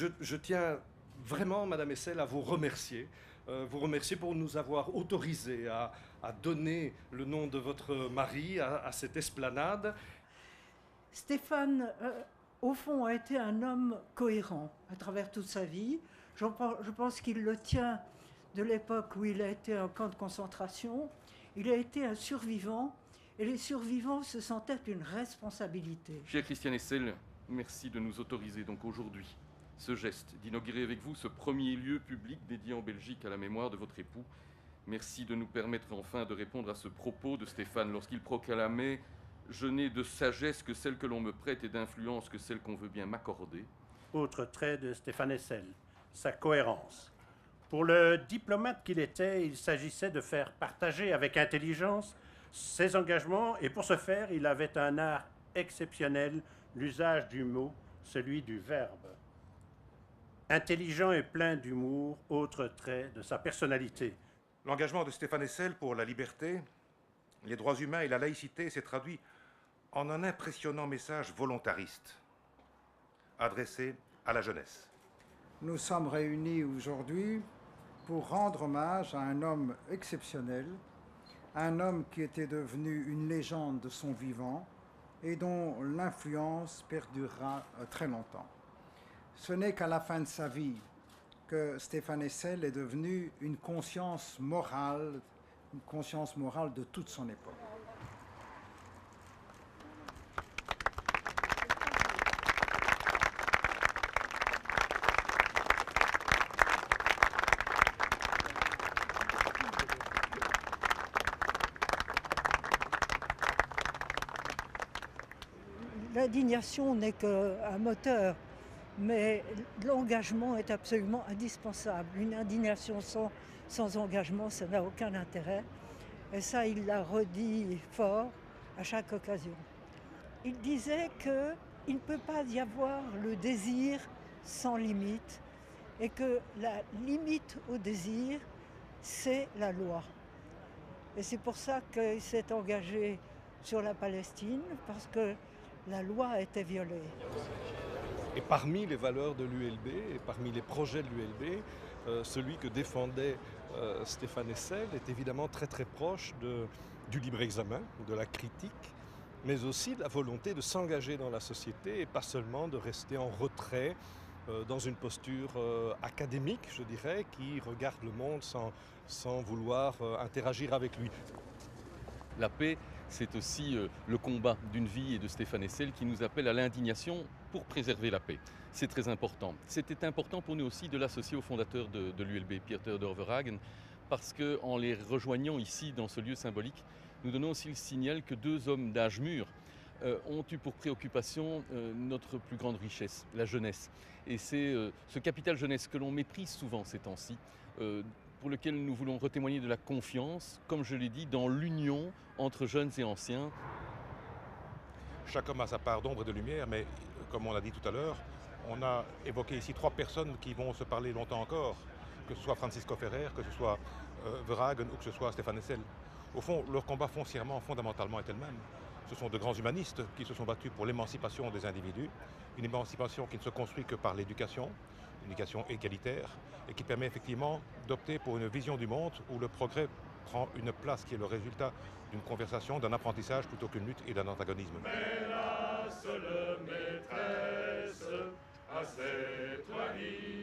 je tiens vraiment, Madame Hessel, à vous remercier. Vous remercier pour nous avoir autorisé à donner le nom de votre mari à cette esplanade. Stéphane, au fond, a été un homme cohérent à travers toute sa vie. Je pense qu'il le tient de l'époque où il a été en camp de concentration. Il a été un survivant et les survivants se sentaient une responsabilité. Cher Christian Hessel, merci de nous autoriser donc aujourd'hui ce geste d'inaugurer avec vous ce premier lieu public dédié en Belgique à la mémoire de votre époux. Merci de nous permettre enfin de répondre à ce propos de Stéphane lorsqu'il proclamait « Je n'ai de sagesse que celle que l'on me prête et d'influence que celle qu'on veut bien m'accorder ». Autre trait de Stéphane Hessel, sa cohérence. Pour le diplomate qu'il était, il s'agissait de faire partager avec intelligence ses engagements et pour ce faire, il avait un art exceptionnel, l'usage du mot, celui du verbe. Intelligent et plein d'humour, autre trait de sa personnalité. L'engagement de Stéphane Hessel pour la liberté, les droits humains et la laïcité s'est traduit en un impressionnant message volontariste adressé à la jeunesse. Nous sommes réunis aujourd'hui pour rendre hommage à un homme exceptionnel, un homme qui était devenu une légende de son vivant et dont l'influence perdurera très longtemps. Ce n'est qu'à la fin de sa vie que Stéphane Hessel est devenu une conscience morale de toute son époque. L'indignation n'est qu'un moteur, mais l'engagement est absolument indispensable. Une indignation sans engagement, ça n'a aucun intérêt. Et ça, il l'a redit fort à chaque occasion. Il disait qu'il ne peut pas y avoir le désir sans limite et que la limite au désir, c'est la loi. Et c'est pour ça qu'il s'est engagé sur la Palestine, parce que la loi a été violée. Et parmi les valeurs de l'ULB et parmi les projets de l'ULB, celui que défendait Stéphane Hessel est évidemment très très proche du libre examen, de la critique, mais aussi de la volonté de s'engager dans la société et pas seulement de rester en retrait dans une posture académique, je dirais, qui regarde le monde sans vouloir interagir avec lui. La paix, c'est aussi le combat d'une vie et de Stéphane Hessel qui nous appelle à l'indignation pour préserver la paix. C'est très important. C'était important pour nous aussi de l'associer au fondateur de l'ULB, Pierre Theodor Verhagen, parce qu'en les rejoignant ici dans ce lieu symbolique, nous donnons aussi le signal que deux hommes d'âge mûr ont eu pour préoccupation notre plus grande richesse, la jeunesse. Et c'est ce capital jeunesse que l'on méprise souvent ces temps-ci, pour lequel nous voulons retémoigner de la confiance, comme je l'ai dit, dans l'union entre jeunes et anciens. Chaque homme a sa part d'ombre et de lumière, mais comme on l'a dit tout à l'heure, on a évoqué ici trois personnes qui vont se parler longtemps encore, que ce soit Francisco Ferrer, que ce soit Verhagen ou que ce soit Stéphane Hessel. Au fond, leur combat foncièrement, fondamentalement est le même. Ce sont de grands humanistes qui se sont battus pour l'émancipation des individus, une émancipation qui ne se construit que par l'éducation, une éducation égalitaire, et qui permet effectivement d'opter pour une vision du monde où le progrès prend une place qui est le résultat d'une conversation, d'un apprentissage plutôt qu'une lutte et d'un antagonisme. Mais la seule maîtresse à cette vie.